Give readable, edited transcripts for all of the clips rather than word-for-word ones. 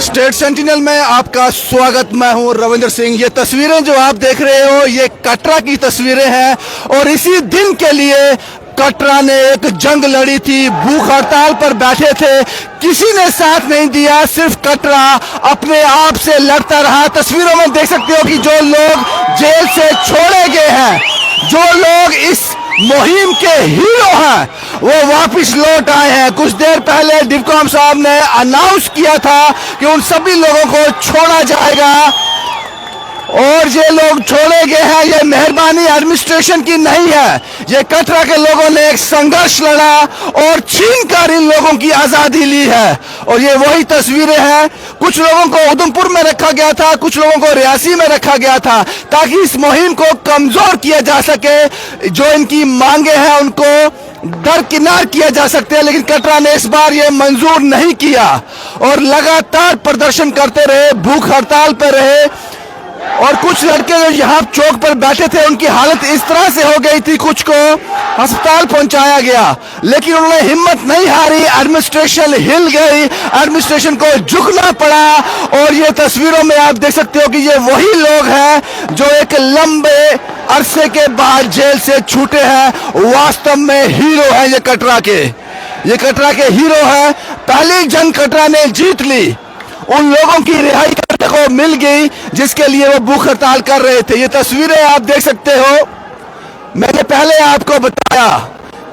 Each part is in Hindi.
स्टेट सेंटिनल में आपका स्वागत। मैं हूं रविंद्र सिंह। ये तस्वीरें जो आप देख रहे हो ये कटरा की तस्वीरें हैं और इसी दिन के लिए कटरा ने एक जंग लड़ी थी। भूख हड़ताल पर बैठे थे, किसी ने साथ नहीं दिया, सिर्फ कटरा अपने आप से लड़ता रहा। तस्वीरों में देख सकते हो कि जो लोग जेल से छोड़े गए हैं, जो लोग इस मुहिम के हीरो हैं, वो वापस लौट आए हैं। कुछ देर पहले डिवकॉम साहब ने अनाउंस किया था कि उन सभी लोगों को छोड़ा जाएगा और ये लोग छोड़े गए हैं। ये मेहरबानी एडमिनिस्ट्रेशन की नहीं है, ये कटरा के लोगों ने एक संघर्ष लड़ा और छीनकर इन लोगों की आजादी ली है। और ये वही तस्वीरें हैं। कुछ लोगों को उधमपुर में रखा गया था, कुछ लोगों को रियासी में रखा गया था ताकि इस मुहिम को कमजोर किया जा सके। जो इनकी मांगे हैं उनको दरकिनार किया जा सकते हैं, लेकिन कटरा ने इस बार ये मंजूर नहीं किया और लगातार प्रदर्शन करते रहे, भूख हड़ताल पर रहे। और कुछ लड़के जो यहाँ चौक पर बैठे थे उनकी हालत इस तरह से हो गई थी, कुछ को अस्पताल पहुंचाया गया, लेकिन उन्होंने हिम्मत नहीं हारी। एडमिनिस्ट्रेशन हिल गई, एडमिनिस्ट्रेशन को झुकना पड़ा। और ये तस्वीरों में आप देख सकते हो कि ये वही लोग हैं जो एक लंबे अरसे के बाद जेल से छूटे हैं। वास्तव में हीरो है ये कटरा के, ये कटरा के हीरो है। पहली जंग कटरा ने जीत ली, उन लोगों की रिहाई करने को मिल गई जिसके लिए वो भूख हड़ताल कर रहे थे। ये तस्वीरें आप देख सकते हो। मैंने पहले आपको बताया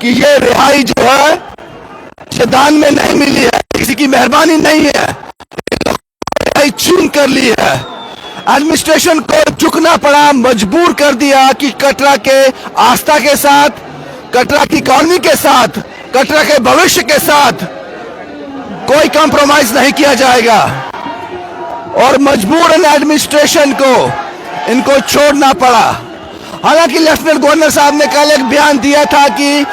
कि ये रिहाई जो है ये दान में नहीं मिली है, किसी की मेहरबानी नहीं है, रिहाई छीन कर ली है। एडमिनिस्ट्रेशन को झुकना पड़ा, मजबूर कर दिया कि कटरा के आस्था के साथ, कटरा की इकॉनमी के साथ, कटरा के भविष्य के साथ कोई कॉम्प्रोमाइज नहीं किया जाएगा। और मजबूरन एडमिनिस्ट्रेशन को इनको छोड़ना पड़ा। हालांकि लेफ्टिनेंट गवर्नर साहब ने कल एक बयान दिया था कि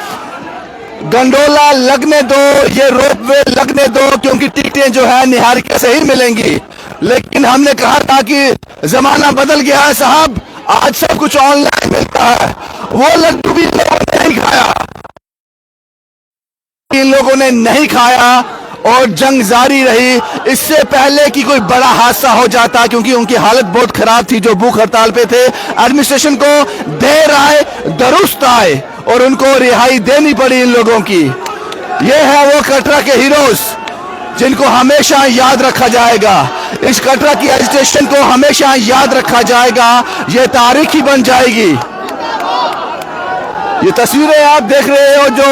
गंडोला लगने दो, ये रोपवे लगने दो, क्योंकि टिकटें जो है निहारिका से ही मिलेंगी। लेकिन हमने कहा था कि जमाना बदल गया है साहब, आज सब कुछ ऑनलाइन मिलता है। वो लड्डू भी लोगों ने नहीं खाया, इन लोगों ने नहीं खाया और जंग जारी रही। इससे पहले कि कोई बड़ा हादसा हो जाता, क्योंकि उनकी हालत बहुत खराब थी जो भूख हड़ताल पे थे। एडमिनिस्ट्रेशन को देर आए दुरुस्त आए और उनको रिहाई देनी पड़ी इन लोगों की। ये है वो कटरा के हीरोज जिनको हमेशा याद रखा जाएगा। इस कटरा की एजिटेशन को हमेशा याद रखा जाएगा, ये तारीख ही बन जाएगी। ये तस्वीरें आप देख रहे हो जो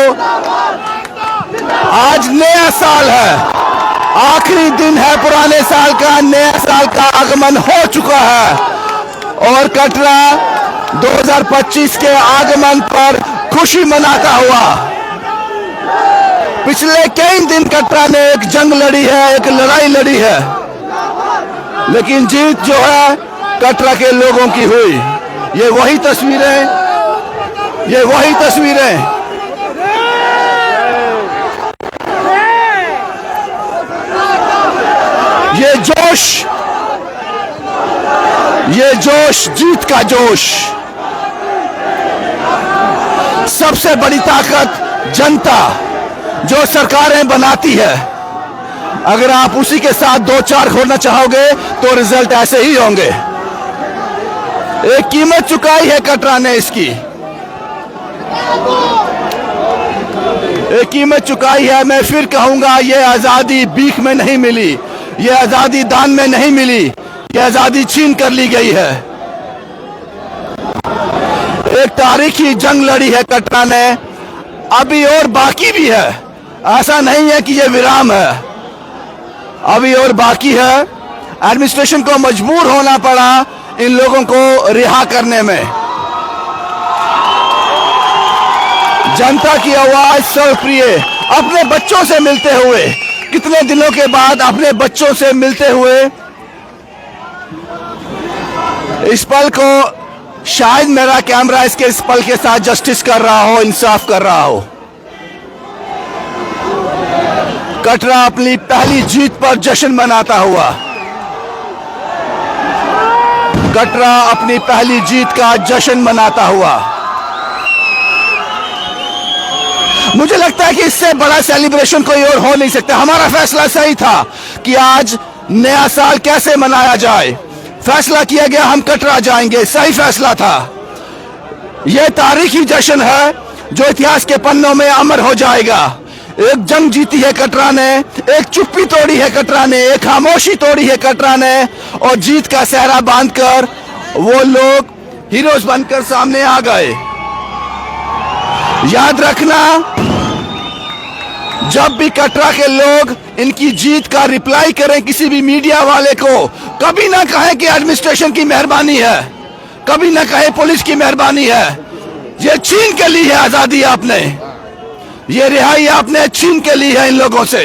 आज नया साल है, आखिरी दिन है पुराने साल का, नया साल का आगमन हो चुका है और कटरा 2025 के आगमन पर खुशी मनाता हुआ पिछले कई दिन कटरा ने एक जंग लड़ी है, एक लड़ाई लड़ी है, लेकिन जीत जो है कटरा के लोगों की हुई। ये वही तस्वीरें, ये वही तस्वीरें, ये जोश, ये जोश, जीत का जोश। सबसे बड़ी ताकत जनता जो सरकारें बनाती है। अगर आप उसी के साथ दो चार खोलना चाहोगे तो रिजल्ट ऐसे ही होंगे। एक कीमत चुकाई है कटरा ने इसकी, एक कीमत चुकाई है। मैं फिर कहूंगा, ये आजादी भीख में नहीं मिली, ये आजादी दान में नहीं मिली, ये आजादी छीन कर ली गई है। एक तारीखी जंग लड़ी है कटरा ने, अभी और बाकी भी है। ऐसा नहीं है कि ये विराम है, अभी और बाकी है। एडमिनिस्ट्रेशन को मजबूर होना पड़ा इन लोगों को रिहा करने में। जनता की आवाज सर्वप्रिय, अपने बच्चों से मिलते हुए, कितने दिनों के बाद अपने बच्चों से मिलते हुए, इस पल को शायद मेरा कैमरा इसके इस पल के साथ जस्टिस कर रहा हो, इंसाफ कर रहा हो। कटरा अपनी पहली जीत पर जश्न मनाता हुआ, कटरा अपनी पहली जीत का जश्न मनाता हुआ। मुझे लगता है कि इससे बड़ा सेलिब्रेशन कोई और हो नहीं सकता। हमारा फैसला सही था कि आज नया साल कैसे मनाया जाए। फैसला किया गया हम कटरा जाएंगे, सही फैसला था। यह तारीखी जश्न है जो इतिहास के पन्नों में अमर हो जाएगा। एक जंग जीती है कटरा ने, एक चुप्पी तोड़ी है कटरा ने, एक खामोशी तोड़ी है कटरा ने, और जीत का सेहरा बांधकर वो लोग हीरोज बनकर सामने आ गए। याद रखना, जब भी कटरा के लोग इनकी जीत का रिप्लाई करें किसी भी मीडिया वाले को, कभी ना कहें कि एडमिनिस्ट्रेशन की मेहरबानी है, कभी ना कहें पुलिस की मेहरबानी है। ये छीन के ली है आजादी आपने, ये रिहाई आपने छीन के ली है इन लोगों से।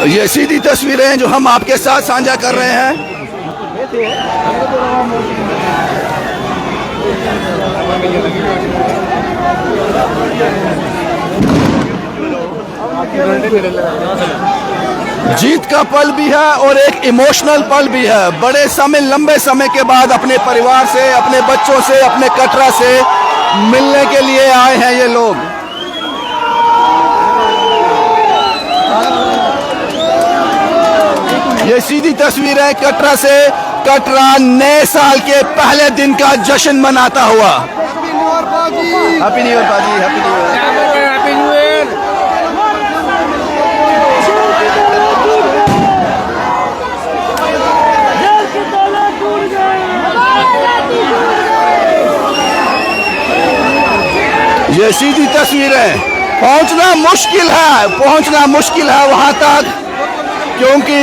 ये सीधी तस्वीरें जो हम आपके साथ साझा कर रहे हैं। जीत का पल भी है और एक इमोशनल पल भी है। बड़े समय, लंबे समय के बाद अपने परिवार से, अपने बच्चों से, अपने कटरा से मिलने के लिए आए हैं ये लोग। ये सीधी तस्वीर है कटरा से। कटरा नए साल के पहले दिन का जश्न मनाता हुआ। हैप्पी न्यू ईयर बाजी, हैप्पी न्यू ईयर। ये सीधी तस्वीर है। पहुंचना मुश्किल है वहां तक, क्योंकि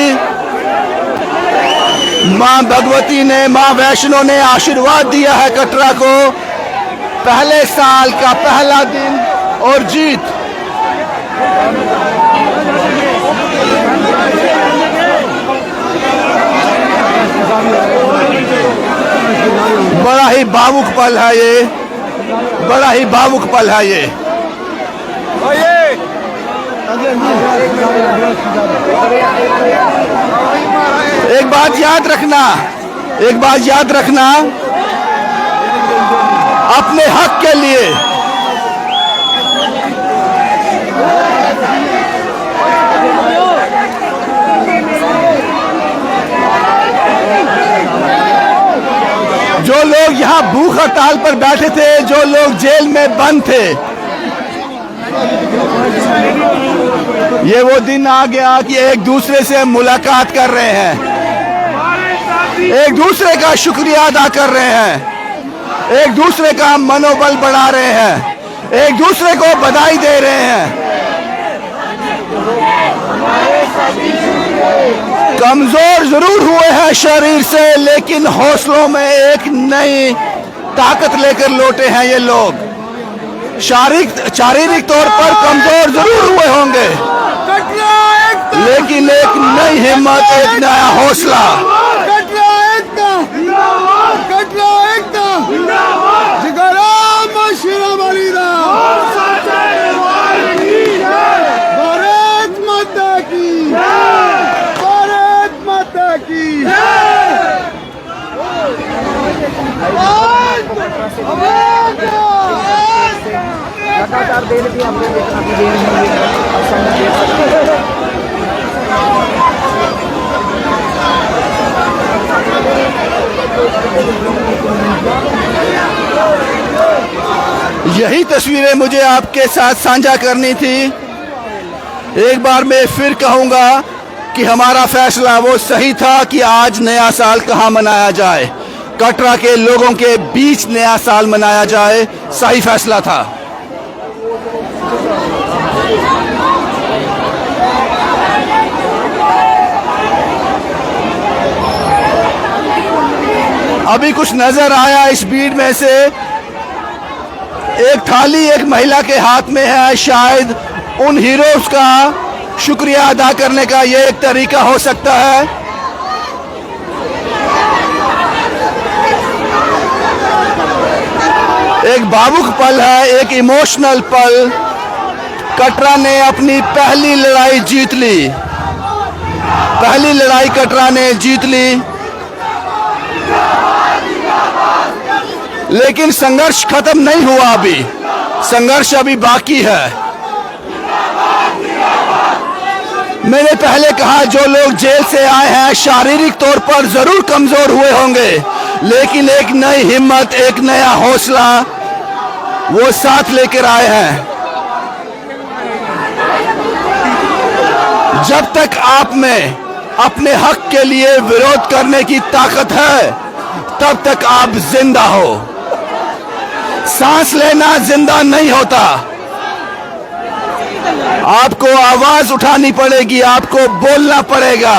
मां भगवती ने, मां वैष्णो ने आशीर्वाद दिया है कटरा को। पहले साल का पहला दिन और जीत। बड़ा ही भावुक पल है ये, बड़ा ही भावुक पल है ये। एक बात याद रखना, अपने हक के लिए जो लोग यहाँ भूख हड़ताल पर बैठे थे, जो लोग जेल में बंद थे, ये वो दिन आ गया कि एक दूसरे से मुलाकात कर रहे हैं, एक दूसरे का शुक्रिया अदा कर रहे हैं, एक दूसरे का मनोबल बढ़ा रहे हैं, एक दूसरे को बधाई दे रहे हैं। कमजोर जरूर हुए हैं शरीर से, लेकिन हौसलों में एक नई ताकत लेकर लौटे हैं ये लोग। शारीरिक तौर पर कमजोर जरूर हुए होंगे, लेकिन एक नई हिम्मत, एक नया हौसला। लगातार दे रही हमने यही तस्वीरें मुझे आपके साथ साझा करनी थी। एक बार मैं फिर कहूंगा कि हमारा फैसला वो सही था कि आज नया साल कहां मनाया जाए, कटरा के लोगों के बीच नया साल मनाया जाए, सही फैसला था। अभी कुछ नजर आया इस भीड़ में से, एक थाली एक महिला के हाथ में है। शायद उन हीरोज का शुक्रिया अदा करने का ये एक तरीका हो सकता है। एक भावुक पल है, एक इमोशनल पल। कटरा ने अपनी पहली लड़ाई जीत ली, पहली लड़ाई कटरा ने जीत ली। लेकिन संघर्ष खत्म नहीं हुआ, अभी संघर्ष अभी बाकी है। मैंने पहले कहा जो लोग जेल से आए हैं शारीरिक तौर पर जरूर कमजोर हुए होंगे, लेकिन एक नई हिम्मत, एक नया हौसला वो साथ लेकर आए हैं। जब तक आप में अपने हक के लिए विरोध करने की ताकत है, तब तक आप जिंदा हो। सांस लेना जिंदा नहीं होता, आपको आवाज उठानी पड़ेगी, आपको बोलना पड़ेगा,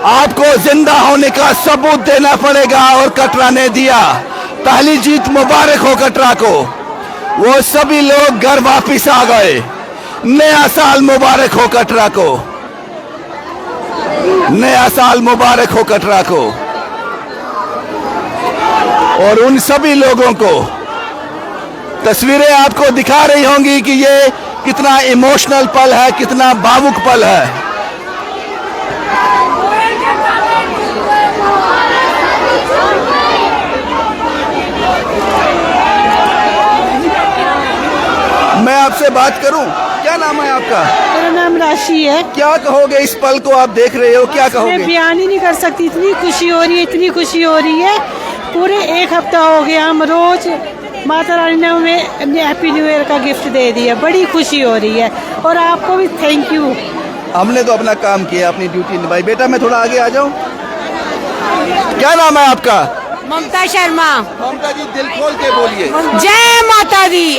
आपको जिंदा होने का सबूत देना पड़ेगा। और कटरा ने दिया। पहली जीत मुबारक हो कटरा को। वो सभी लोग घर वापिस आ गए। नया साल मुबारक हो कटरा को, नया साल मुबारक हो कटरा को। और उन सभी लोगों को तस्वीरें आपको दिखा रही होंगी कि ये कितना इमोशनल पल है, कितना भावुक पल है। मैं आपसे बात करूं, क्या नाम है आपका? मेरा नाम राशि है। क्या कहोगे इस पल को आप देख रहे हो, क्या मैं कहोगे? बयान ही नहीं कर सकती, इतनी खुशी हो रही है, इतनी खुशी हो रही है। पूरे एक हफ्ता हो गया, हम रोज माता रानी ने हमें हैप्पी न्यू ईयर का गिफ्ट दे दिया। बड़ी खुशी हो रही है और आपको भी थैंक यू। हमने तो अपना काम किया, अपनी ड्यूटी निभाई। बेटा मैं थोड़ा आगे आ जाऊं। क्या नाम है आपका? ममता शर्मा। ममता जी दिल खोल के बोलिए। जय माता दी।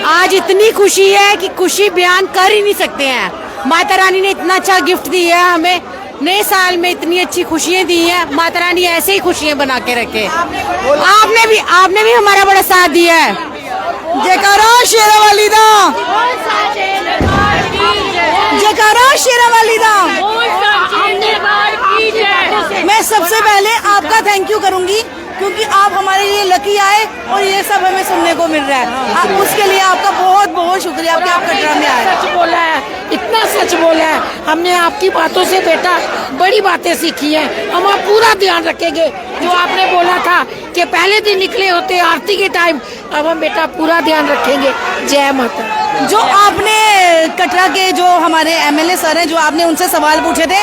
आज इतनी खुशी है कि खुशी बयान कर ही नहीं सकते हैं। माता रानी ने इतना अच्छा गिफ्ट दिया है हमें, नए साल में इतनी अच्छी खुशियाँ दी हैं। माता रानी ऐसे ही खुशियाँ बना के रखे। आपने भी हमारा बड़ा साथ दिया है। जयकारा शेरावाली दा, जयकारा शेरावाली दा। मैं सबसे पहले आपका थैंक यू करूंगी क्योंकि आप हमारे लिए लकी आए और ये सब हमें सुनने को मिल रहा है। आप उसके लिए आपका बहुत बहुत शुक्रिया कि आप कटरा में आए। सच बोला है, इतना सच बोला है। हमने आपकी बातों से बेटा बड़ी बातें सीखी हैं। हम आप पूरा ध्यान रखेंगे जो आपने बोला था कि पहले दिन निकले होते आरती के टाइम, अब हम बेटा पूरा ध्यान रखेंगे। जय माता। जो आपने कटरा के जो हमारे एमएलए सर हैं, जो आपने उनसे सवाल पूछे थे,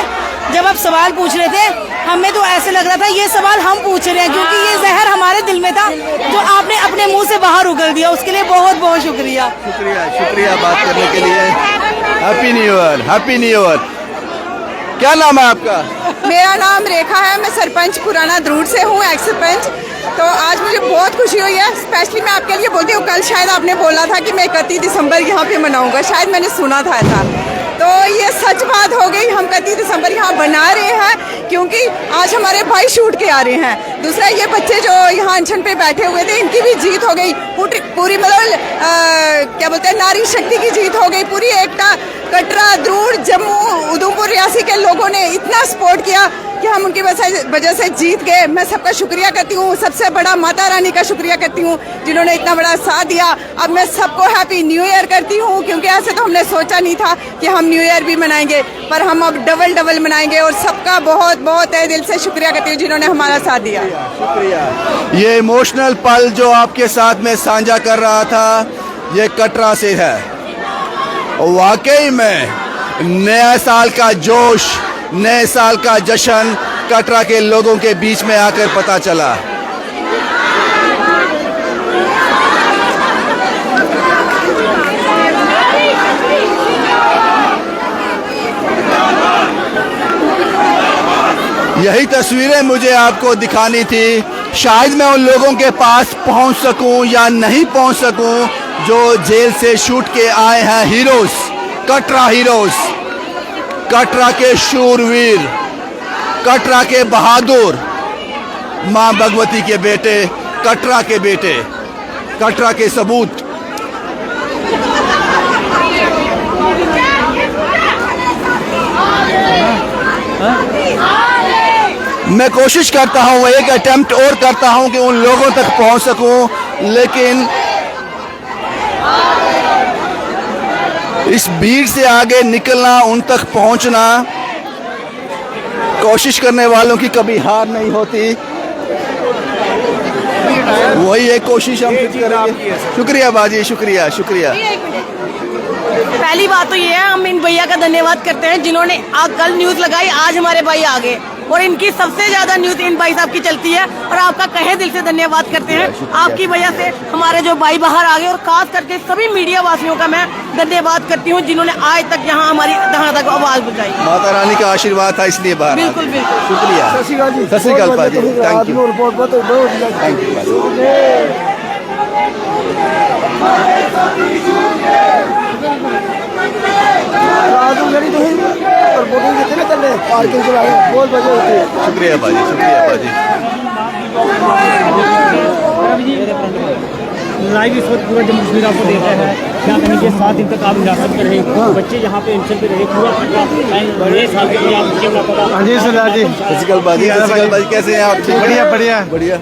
जब आप सवाल पूछ रहे थे हमें तो ऐसे लग रहा था ये सवाल हम पूछ रहे हैं क्योंकि ये जहर हमारे दिल में था जो आपने अपने मुंह से बाहर उगल दिया। उसके लिए बहुत बहुत शुक्रिया। शुक्रिया, शुक्रिया बात करने के लिए। Happy new year, happy new year. क्या नाम है आपका? मेरा नाम रेखा है। मैं सरपंच पुराना द्रूड़ से हूँ, एक्स सरपंच। तो आज मुझे बहुत खुशी हुई है। स्पेशली मैं आपके लिए बोलती हूँ, कल शायद आपने बोला था कि मैं 31 दिसंबर यहाँ पे मनाऊंगा, शायद मैंने सुना था ऐसा। तो ये सच बात हो गई। हम 31 दिसंबर यहाँ बना रहे हैं क्योंकि आज हमारे भाई शूट के आ रहे हैं। दूसरा ये बच्चे जो यहाँ अनशन पे बैठे हुए थे, इनकी भी जीत हो गई। पूरी मतलब क्या बोलते हैं, नारी शक्ति की जीत हो गई। पूरी एकता कटरा, द्रूड़, जम्मू, उधमपुर, रियासी के लोगों ने इतना सपोर्ट किया कि हम उनकी वजह से जीत गए। मैं सबका शुक्रिया करती हूँ, सबसे बड़ा माता रानी का शुक्रिया करती हूँ जिन्होंने इतना बड़ा साथ दिया। अब मैं सबको हैप्पी न्यू ईयर करती हूँ क्योंकि ऐसे तो हमने सोचा नहीं था कि हम न्यू ईयर भी मनाएंगे, पर हम अब डबल मनाएंगे। और सबका बहुत बहुत तहे दिल से शुक्रिया करती हूँ जिन्होंने हमारा साथ दिया। शुक्रिया। ये इमोशनल पल जो आपके साथ में साझा कर रहा था, ये कटरा से है। वाकई में नया साल का जोश, नए साल का जश्न कटरा के लोगों के बीच में आकर पता चला। यही तस्वीरें मुझे आपको दिखानी थी। शायद मैं उन लोगों के पास पहुंच सकूं या नहीं पहुंच सकूं जो जेल से छूट के आए हैं। हीरोज, कटरा हीरोज, कटरा के शूरवीर, कटरा के बहादुर, मां भगवती के बेटे, कटरा के बेटे, कटरा के सबूत। मैं कोशिश करता हूं, एक अटेम्प्ट और करता हूं कि उन लोगों तक पहुंच सकूं, लेकिन इस भीड़ से आगे निकलना, उन तक पहुंचना, कोशिश करने वालों की कभी हार नहीं होती। वही एक कोशिश हम फिर करेंगे। शुक्रिया बाजी, शुक्रिया शुक्रिया। पहली बात तो ये है, हम इन भैया का धन्यवाद करते हैं जिन्होंने कल न्यूज लगाई, आज हमारे भाई आ गए और इनकी सबसे ज्यादा न्यूज इन भाई साहब की चलती है और आपका कहे दिल से धन्यवाद करते हैं। आपकी वजह से हमारे जो भाई बाहर आ गए और खास करके सभी मीडिया वासियों का मैं धन्यवाद करती हूँ जिन्होंने आज तक यहाँ हमारी यहाँ तक आवाज बुझाई। माता रानी का आशीर्वाद था इसलिए बाहर। बिल्कुल बिल्कुल। शुक्रिया। सत श्री अकाल बाजी, थैंक यू थैंक यू बाजी। शुक्रिया बाजी, शुक्रिया बाजी। लाइव इस वक्त पूरा जम्मू कश्मीर आपको देख रहा है। क्या कहेंगे, 7 दिन तक आप हिरासत में रहे, बच्चे यहाँ पे इंशन पे रहे, पूरा बड़े साल के लिए आप बच्चे को पता। हाँ जी सरदार जी, सत श्री अकाल बाजी, सत श्री अकाल बाजी, कैसे हैं आप? बढ़िया बढ़िया बढ़िया।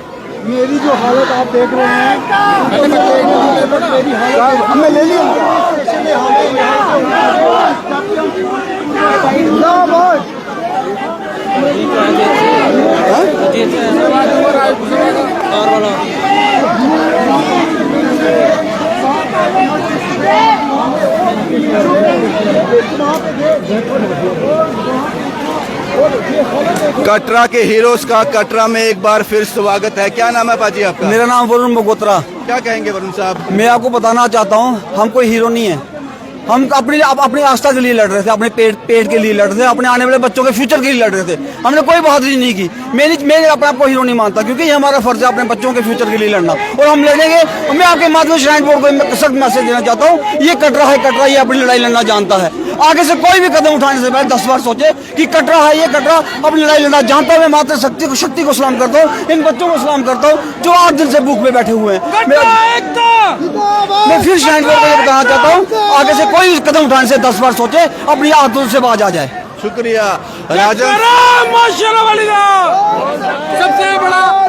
मेरी जो हालत आप देख रहे हैं, हमें ले लिया। कटरा के हीरोज का कटरा में एक बार फिर स्वागत है। क्या नाम है पाजी आपका? मेरा नाम वरुण मगोत्रा। क्या कहेंगे वरुण साहब? मैं आपको बताना चाहता हूँ, हम कोई हीरो नहीं है। हम अपनी आस्था के लिए लड़ रहे थे, अपने पेट के लिए लड़ रहे थे, अपने आने वाले बच्चों के फ्यूचर के लिए लड़ रहे थे। हमने कोई बहादुरी नहीं की। मैं अपने आप को हीरो नहीं मानता, क्योंकि ये हमारा फर्ज है अपने बच्चों के फ्यूचर के लिए लड़ना, और हम लड़ेंगे। मैं आपके माध्यम से श्राइन बोर्ड को सख्त मैसेज देना चाहता हूँ, ये कटरा है, कटरा ये अपनी लड़ाई लड़ना जानता है। आगे से कोई भी कदम उठाने से पहले 10 बार सोचे कि कटरा है, ये कटरा अपनी लड़ाई लड़ना जानता है। मैं मात्र शक्ति को सलाम करता हूँ, इन बच्चों को सलाम करता हूँ जो 8 दिन से भूख में बैठे हुए हैं। मैं फिर श्राइन बोर्ड को बताना चाहता हूँ, आगे से कोई कदम उठाने से 10 बार सोचे, अपनी आदतों से बाज आ जाए। शुक्रिया। राजन,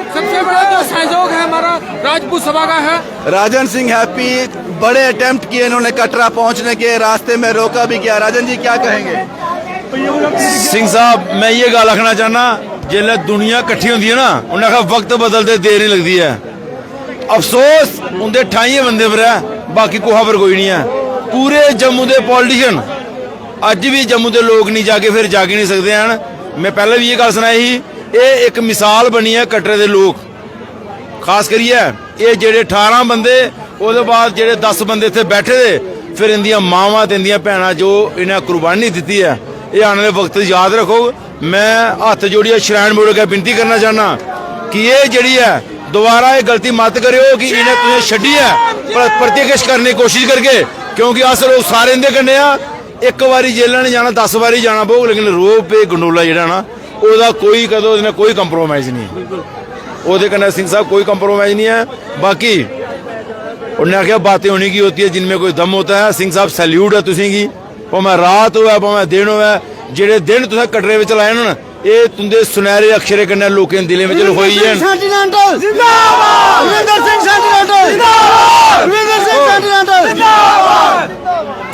सबसे बड़ा जो सहयोग है हमारा राजपूत सभा का है। राजन सिंह हैप्पी बड़े अटेम्प्ट किए इन्होंने कटरा पहुंचने के, रास्ते में रोका भी किया। राजन जी क्या कहेंगे? सिंह साहब, मैं ये गल आखना चाहना, जिसले दुनिया कट्ठी होंदी है ना, उन्हें आखा वक्त बदलते देर नहीं लगती है। अफसोस उनके 28 बंदे पर है, बाकी कोहा पर कोई नहीं है। पूरे जम्मू के पॉलिटिशियन अज भी जम्मू के लोग नहीं जाके फिर जाके नहीं सकते हैं। मैं पहले भी ये गल सुनाई ही, ये एक मिसाल बनी है कटरे के लोग, खास करिए ये जेडे 18 बंदे, उसके बाद जेडे 10 बंदे इतने बैठे थे, फिर इनदियां मावां ते इनदियां भैणां जो इन्हें कुर्बानी दी है, ये आने वाले वक्त याद रखो। मैं हाथ जोड़िए श्राइन बोर्ड अगे विनती करना चाहना कि ये जी है दोबारा ये गलती मत करो कि इन्हें तुझे छड्डी है प्रत्यक्ष करने की कोशिश करके, क्योंकि अस लोग सारे इंदे कन्ने आ। एक बारी जेलां नहीं जाना, 10 बारी जाना पो, लेकिन रोब पे गंडोला जिहड़ा ना ओहदा कोई कदों कोई कंप्रोमाइज नहीं, ओहदे कन्नै सिंह साहब कोई कंप्रोमाइज नहीं है। बाकी उन्हें आख्या बातें होनी की होती है जिनमें कोई दम होता है। सिंह साहब सैल्यूट है तुसीं की, भावें रात होवे भावें दिन होवे, जेडे दिन तुसें कटरे विच लाए न, ये तुंदे सुनहरे अक्षरे कन्नै लोकें दे दिलें विच लखोई है।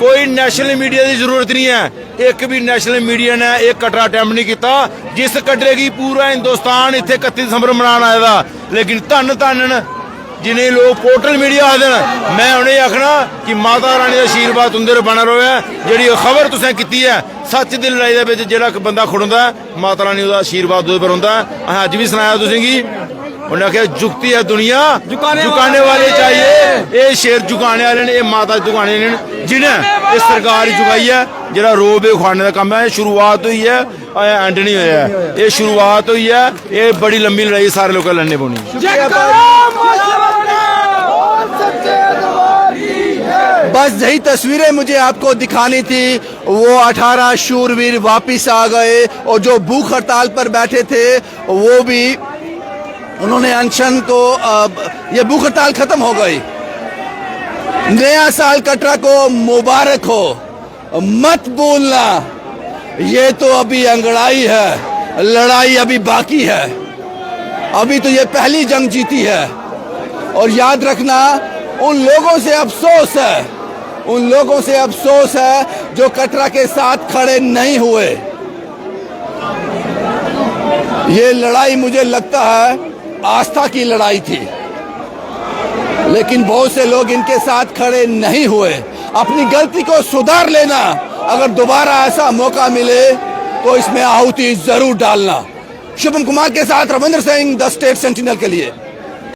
कोई नेशनल मीडिया की जरूरत नहीं है, एक भी नेशनल मीडिया ने एक कटरा अटैम्प्ट नहीं किया। जिस कटरे की पूरा हिंदुस्तान इतने 31 दिसंबर मनाने आया था, लेकिन धन धन जिन्हें लोग पोर्टल मीडिया आखते हैं, मैं उन्हें आखना कि माता रानी का आशीर्वाद तुंदे बना रहे। जी खबर तुसें की है, सच की लड़ाई के जो बंदा खड़ोंदा है, माता रानी का आशीर्वाद उस पर होंदा है। अस अज भी सुनाया तुसेंगी, उन्हें आख्या जुगती है दुनिया झुकाने वाले चाहिए। ये शेर झुकाने वाले ने, ये माता झुकाने ने, जिन्हें इस सरकार झुकाई है। जरा रोब उखाड़ने का काम है, शुरुआत हुई है, एंड नहीं होया, ये शुरुआत हुई है। ये बड़ी लंबी लड़ाई सारे लोग लड़ने पौनी। बस यही तस्वीरें मुझे आपको दिखानी थी। वो 18 शूरवीर वापिस आ गए, और जो भूख हड़ताल पर बैठे थे वो भी उन्होंने अनशन को, ये भूख हड़ताल खत्म हो गई। नया साल कटरा को मुबारक हो। मत बोलना ये तो अभी अंगड़ाई है, लड़ाई अभी बाकी है। अभी तो ये पहली जंग जीती है। और याद रखना, उन लोगों से अफसोस है, उन लोगों से अफसोस है जो कटरा के साथ खड़े नहीं हुए। ये लड़ाई मुझे लगता है आस्था की लड़ाई थी। लेकिन बहुत से लोग इनके साथ खड़े नहीं हुए। अपनी गलती को सुधार लेना, अगर दोबारा ऐसा मौका मिले तो इसमें आहुति जरूर डालना। शुभम कुमार के साथ Ravindra Singh, the state sentinel के लिए।